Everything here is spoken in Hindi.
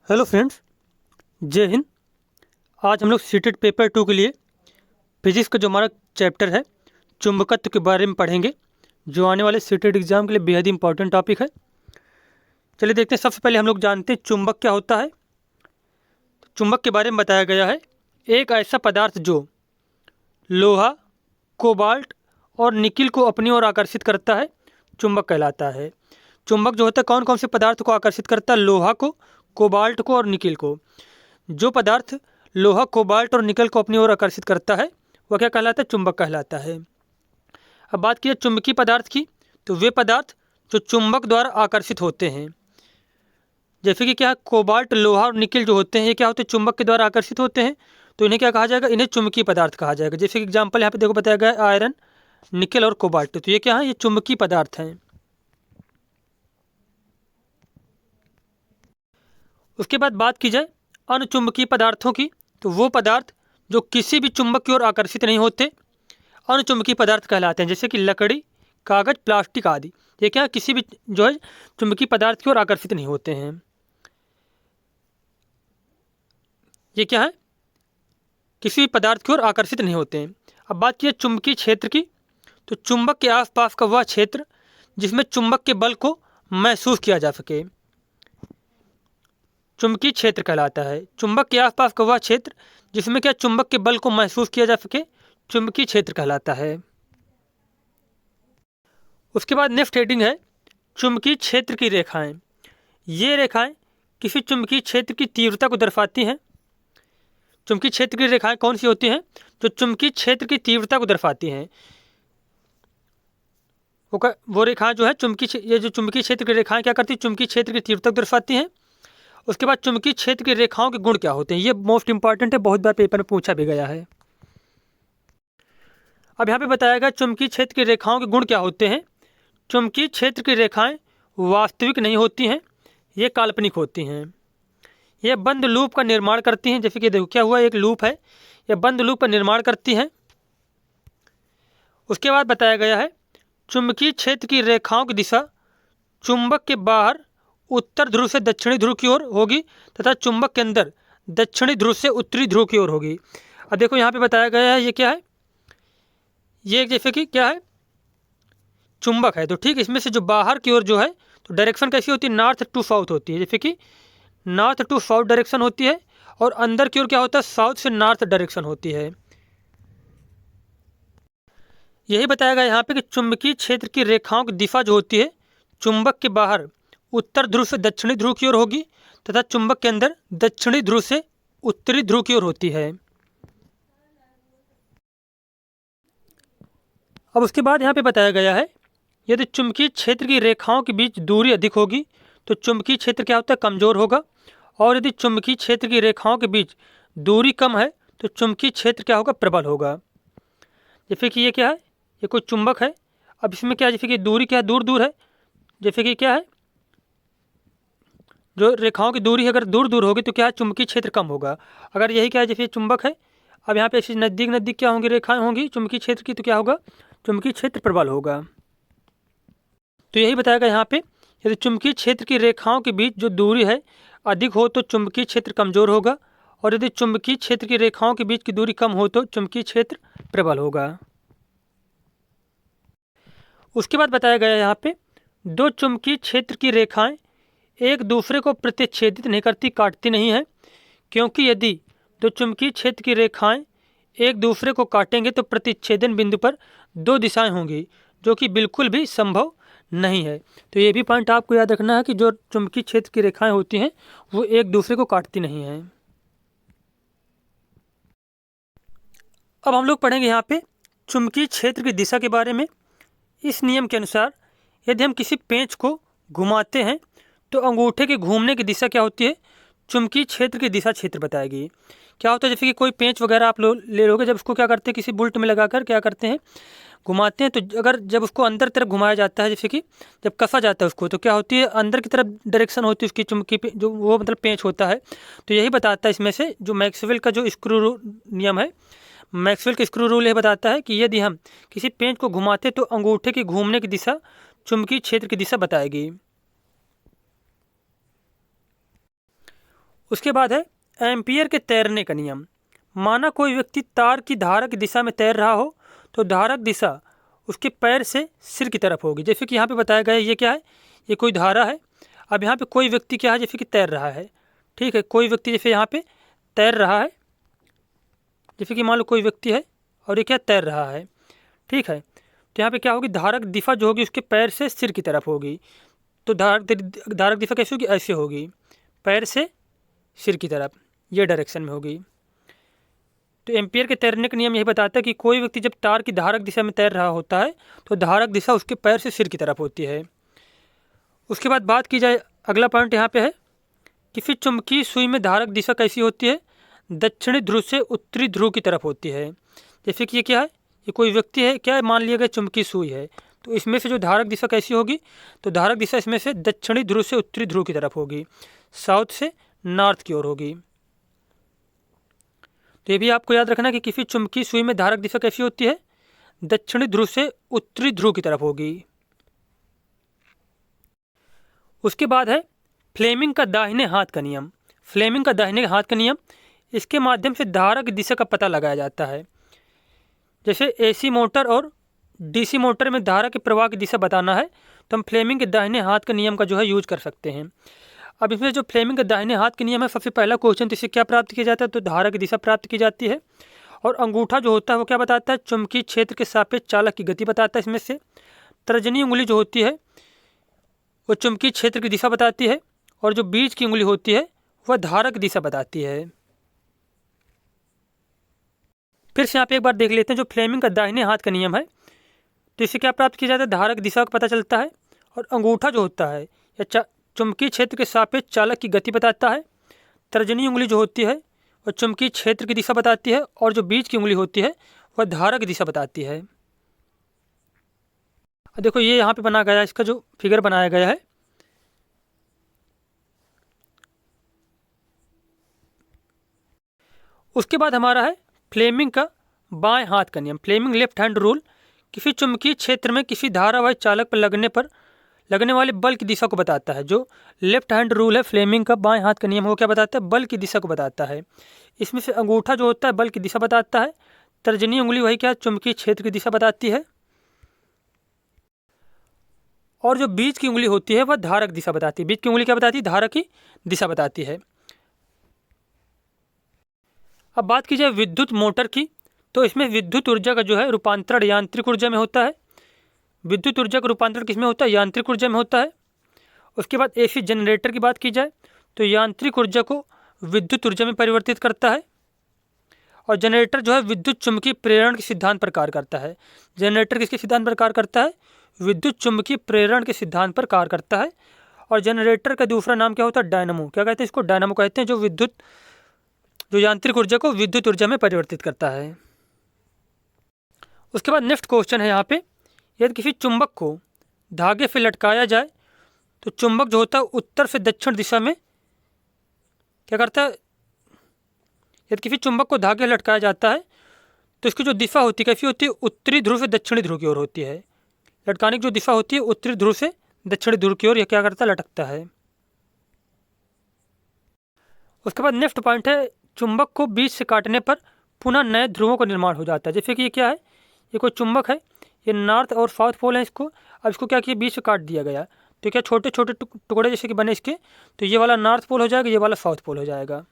हेलो फ्रेंड्स, जय हिंद। आज हम लोग सीटेट पेपर 2 के लिए फिजिक्स का जो हमारा चैप्टर है चुंबकत्व के बारे में पढ़ेंगे, जो आने वाले सीटेट एग्जाम के लिए बेहद इंपॉर्टेंट टॉपिक है। चलिए देखते हैं। सबसे पहले हम लोग जानते हैं चुंबक क्या होता है। चुंबक के बारे में बताया गया है, एक ऐसा पदार्थ जो लोहा, कोबाल्ट और निकिल को अपनी ओर आकर्षित करता है, चुंबक कहलाता है। चुंबक जो होता है कौन कौन से पदार्थ को आकर्षित करता है? लोहा को, कोबाल्ट को और निकिल को। जो पदार्थ लोहा, कोबाल्ट और निकल को अपनी ओर आकर्षित करता है वह क्या कहलाता है? चुंबक कहलाता है। अब बात की चुंबकीय पदार्थ की, तो वे पदार्थ जो चुंबक द्वारा आकर्षित होते हैं, जैसे कि क्या है, कोबाल्ट, लोहा और निकल जो होते हैं ये क्या होते हैं? चुंबक के द्वारा आकर्षित होते हैं। तो इन्हें क्या कहा जाएगा? इन्हें चुंबकीय पदार्थ कहा जाएगा। जैसे कि एग्जाम्पल यहाँ पे देखो बताया गया है, आयरन, निकल और कोबाल्ट। तो ये क्या है? ये चुंबकीय पदार्थ हैं। उसके बाद बात की जाए अणुचुंबकीय पदार्थों की, तो वो पदार्थ जो किसी भी चुंबक की ओर आकर्षित नहीं होते अणुचुंबकीय पदार्थ कहलाते हैं। जैसे कि लकड़ी, कागज, प्लास्टिक आदि। ये क्या किसी भी जो है चुंबकीय पदार्थ की ओर आकर्षित नहीं होते हैं। ये क्या है? किसी भी पदार्थ की ओर आकर्षित नहीं होते हैं। अब बात की चुंबकीय क्षेत्र की, तो चुंबक के आसपास का वह क्षेत्र जिसमें चुंबक के बल को महसूस किया जा सके, चुंबकीय क्षेत्र कहलाता है। चुंबक के आसपास का वह क्षेत्र जिसमें क्या चुंबक के बल को महसूस किया जा सके, चुंबकीय क्षेत्र कहलाता है। उसके बाद नेक्स्ट हेडिंग है चुंबकीय क्षेत्र की रेखाएं। ये रेखाएं किसी चुंबकीय क्षेत्र की तीव्रता को दर्शाती हैं। चुंबकीय क्षेत्र की रेखाएं कौन सी होती हैं? जो चुंबकीय क्षेत्र की तीव्रता को दर्शाती हैं। वो रेखाएं जो है ये जो चुंबकीय क्षेत्र की रेखाएं क्या करती हैं? चुंबकीय क्षेत्र की तीव्रता को दर्शाती हैं। उसके बाद चुंबकीय क्षेत्र की रेखाओं के गुण क्या होते हैं? ये मोस्ट इंपॉर्टेंट है, बहुत बार पेपर में पूछा भी गया है। अब यहाँ पे बताया गया चुंबकीय क्षेत्र की रेखाओं के गुण क्या होते हैं। चुंबकीय क्षेत्र की रेखाएं वास्तविक नहीं होती हैं, ये काल्पनिक होती हैं। ये बंद लूप का निर्माण करती हैं। जैसे कि देखो क्या हुआ, एक लूप है, ये बंद लूप का निर्माण करती हैं। उसके बाद बताया गया है चुंबकीय क्षेत्र की रेखाओं की दिशा चुंबक के बाहर उत्तर ध्रुव से दक्षिणी ध्रुव की ओर होगी तथा चुंबक के अंदर दक्षिणी ध्रुव से उत्तरी ध्रुव की ओर होगी। अब देखो यहाँ पे बताया गया है ये क्या है, ये जैसे कि क्या है, चुंबक है। तो ठीक इसमें से जो बाहर की ओर जो है तो डायरेक्शन कैसी होती है? नॉर्थ टू साउथ होती है। जैसे कि नॉर्थ टू साउथ डायरेक्शन होती है, और अंदर की ओर क्या होता है? साउथ से नॉर्थ डायरेक्शन होती है। यही बताया गया यहाँ पे कि चुंबकीय क्षेत्र की रेखाओं की दिशा जो होती है चुंबक के बाहर उत्तर ध्रुव से दक्षिणी ध्रुव की ओर होगी तथा चुंबक के अंदर दक्षिणी ध्रुव से उत्तरी ध्रुव की ओर होती है। अब उसके बाद यहाँ पे बताया गया है यदि चुंबकीय क्षेत्र की रेखाओं के बीच दूरी अधिक होगी तो चुंबकीय क्षेत्र क्या होता है? कमजोर होगा। और यदि चुंबकीय क्षेत्र की रेखाओं के बीच दूरी कम है तो चुंबकीय क्षेत्र क्या होगा? प्रबल होगा। जैसे कि ये क्या है, ये कोई चुंबक है। अब इसमें क्या है, जैसे कि दूरी क्या है? दूर दूर है। जैसे कि क्या है, जो रेखाओं की दूरी अगर दूर दूर होगी तो क्या है? चुंबकीय क्षेत्र कम होगा। अगर यही क्या है, जैसे चुंबक है, अब यहाँ पे ऐसी नज़दीक नज़दीक क्या होंगी? रेखाएं होंगी चुंबकीय क्षेत्र की, तो क्या होगा? चुंबकीय क्षेत्र प्रबल होगा। तो यही बताएगा यहाँ पे यदि चुंबकीय क्षेत्र की रेखाओं के बीच जो दूरी है अधिक हो तो चुंबकीय क्षेत्र कमजोर होगा, और यदि चुंबकीय क्षेत्र की रेखाओं के बीच की दूरी कम हो तो चुंबकीय क्षेत्र प्रबल होगा। उसके बाद बताया गया यहाँ पे दो चुंबकीय क्षेत्र की रेखाएं एक दूसरे को प्रतिच्छेदित नहीं करती, काटती नहीं है, क्योंकि यदि दो चुंबकीय क्षेत्र की रेखाएं एक दूसरे को काटेंगे तो प्रतिच्छेदन बिंदु पर दो दिशाएं होंगी, जो कि बिल्कुल भी संभव नहीं है। तो ये भी पॉइंट आपको याद रखना है कि जो चुंबकीय क्षेत्र की रेखाएं होती हैं वो एक दूसरे को काटती नहीं हैं। अब हम लोग पढ़ेंगे यहाँ पे चुंबकीय क्षेत्र की दिशा के बारे में। इस नियम के अनुसार यदि हम किसी पेंच को घुमाते हैं तो अंगूठे के घूमने की दिशा क्या होती है? चुंबकीय क्षेत्र की दिशा क्षेत्र बताएगी। क्या होता है, जैसे कि कोई पेंच वगैरह आप लोग ले लोगे, जब उसको क्या करते हैं किसी बुल्ट में लगाकर क्या करते हैं, घुमाते हैं, तो अगर जब उसको अंदर तरफ घुमाया जाता है, जैसे कि जब कसा जाता है उसको, तो क्या होती है? अंदर की तरफ डायरेक्शन होती है उसकी चुंबकीय जो वो मतलब पेंच होता है। तो यही बताता है इसमें से जो मैक्सवेल का जो स्क्रू नियम है, मैक्सवेल का स्क्रू रूल यह बताता है कि यदि हम किसी पेंच को घुमाते तो अंगूठे के घूमने की दिशा चुंबकीय क्षेत्र की दिशा बताएगी। उसके बाद है एम्पियर के तैरने का नियम। माना कोई व्यक्ति तार की धारा की दिशा में तैर रहा हो तो धारक दिशा उसके पैर से सिर की तरफ होगी। जैसे कि यहाँ पे बताया गया है, ये क्या है, ये कोई धारा है। अब यहाँ पे कोई व्यक्ति क्या है, जैसे कि तैर रहा है, ठीक है, कोई व्यक्ति जैसे यहाँ पे तैर रहा है, जैसे कि मान लो कोई व्यक्ति है और ये क्या तैर रहा है, ठीक है। तो यहाँ पे क्या होगी, धारक दिशा जो होगी उसके पैर से सिर की तरफ होगी। तो धारक दिशा कैसे होगी, ऐसे होगी, पैर से सिर की तरफ, ये डायरेक्शन में होगी। तो एम्पियर के तैरने का नियम यही बताता है कि कोई व्यक्ति जब तार की धारक दिशा में तैर रहा होता है तो धारक दिशा उसके पैर से सिर की तरफ होती है। उसके बाद बात की जाए, अगला पॉइंट यहाँ पे है, किसी चुंबकीय सुई में धारक दिशा कैसी होती है, दक्षिणी ध्रुव से उत्तरी ध्रुव की तरफ होती है। जैसे कि ये क्या है, ये कोई व्यक्ति है, क्या है, मान लिया गया चुंबकीय सुई है, तो इसमें से जो धारक दिशा कैसी होगी, तो धारक दिशा इसमें से दक्षिणी ध्रुव से उत्तरी ध्रुव की तरफ होगी, साउथ से नॉर्थ की ओर होगी। तो ये भी आपको याद रखना कि किसी चुंबकीय सुई में धारक दिशा कैसी होती है, दक्षिणी ध्रुव से उत्तरी ध्रुव की तरफ होगी। उसके बाद है फ्लेमिंग का दाहिने हाथ का नियम। फ्लेमिंग का दाहिने हाथ का नियम, इसके माध्यम से धारक दिशा का पता लगाया जाता है। जैसे एसी मोटर और डीसी मोटर में धारा के प्रवाह की दिशा बताना है तो हम फ्लेमिंग के दाहिने हाथ के नियम का जो है यूज कर सकते हैं। अब इसमें जो फ्लेमिंग के दाहिने हाथ के नियम है, सबसे पहला क्वेश्चन तो इससे क्या प्राप्त किया जाता है, तो धारा की दिशा प्राप्त की जाती है। और अंगूठा जो होता है वो क्या बताता है, चुंबकीय क्षेत्र के सापेक्ष चालक की गति बताता है। इसमें से तर्जनी उंगली जो होती है वो चुंबकीय क्षेत्र की दिशा बताती है, और जो बीच की उंगली होती है वह धारक दिशा बताती है। फिर से यहाँ पे एक बार देख लेते हैं, जो फ्लेमिंग का दाहिने हाथ का नियम है, तो इससे क्या प्राप्त किया जाता है, धारक दिशा का पता चलता है। और अंगूठा जो होता है या चुंबकीय क्षेत्र के सापेक्ष चालक की गति बताता है। तर्जनी उंगली जो होती है वह चुंबकीय क्षेत्र की दिशा बताती है, और जो बीच की उंगली होती है वह धारक दिशा बताती है। देखो ये यहाँ पे बना गया है, इसका जो फिगर बनाया गया है, उसके बाद हमारा है फ्लेमिंग का बाएं हाथ का नियम, फ्लेमिंग लेफ्ट हैंड रूल। किसी चुंबकीय क्षेत्र में किसी धारावाही चालक पर लगने वाले बल की दिशा को बताता है। जो लेफ्ट हैंड रूल है फ्लेमिंग का बाएं हाथ का नियम, वो क्या बताता है, बल की दिशा को बताता है। इसमें से अंगूठा जो होता है बल की दिशा बताता है, तर्जनी उंगली वही क्या चुंबकीय क्षेत्र की दिशा बताती है, और जो बीच की उंगली होती है वह धारक दिशा बताती है। बीच की उंगली क्या बताती है, धारक की दिशा बताती है। अब बात की जाए विद्युत मोटर की, तो इसमें विद्युत ऊर्जा का जो है रूपांतरण यांत्रिक ऊर्जा में होता है। विद्युत ऊर्जा का रूपांतरण किसमें होता है, यांत्रिक ऊर्जा में होता है। उसके बाद एसी जनरेटर की बात की जाए तो यांत्रिक ऊर्जा को विद्युत ऊर्जा में परिवर्तित करता है। और जनरेटर जो है विद्युत चुम्बकीय प्रेरण के सिद्धांत पर कार्य करता है। जनरेटर किसके सिद्धांत पर कार्य करता है, विद्युत चुम्बकीय प्रेरण के सिद्धांत पर कार्य करता है। और जनरेटर का दूसरा नाम क्या होता है, डायनामो। क्या कहते हैं इसको, डायनामो कहते हैं, जो यांत्रिक ऊर्जा को विद्युत ऊर्जा में परिवर्तित करता है। उसके बाद नेक्स्ट क्वेश्चन है यहाँ पे, यदि किसी चुंबक को धागे से लटकाया जाए तो चुंबक जो होता है उत्तर से दक्षिण दिशा में क्या करता है। यदि किसी चुंबक को धागे लटकाया जाता है तो इसकी जो दिशा होती है कैसी होती है, उत्तरी ध्रुव से दक्षिणी ध्रुव की ओर होती है। लटकाने की जो दिशा होती है उत्तरी ध्रुव से दक्षिणी ध्रुव की ओर यह क्या करता है, लटकता है। उसके बाद नेक्स्ट पॉइंट है, चुंबक को बीच से काटने पर पुनः नए ध्रुवों का निर्माण हो जाता है। जैसे कि ये क्या है, ये कोई चुंबक है, ये नॉर्थ और साउथ पोल है इसको। अब इसको क्या किया, बीच से काट दिया गया, तो क्या छोटे छोटे टुकड़े जैसे कि बने इसके, तो ये वाला नॉर्थ पोल हो जाएगा, ये वाला साउथ पोल हो जाएगा।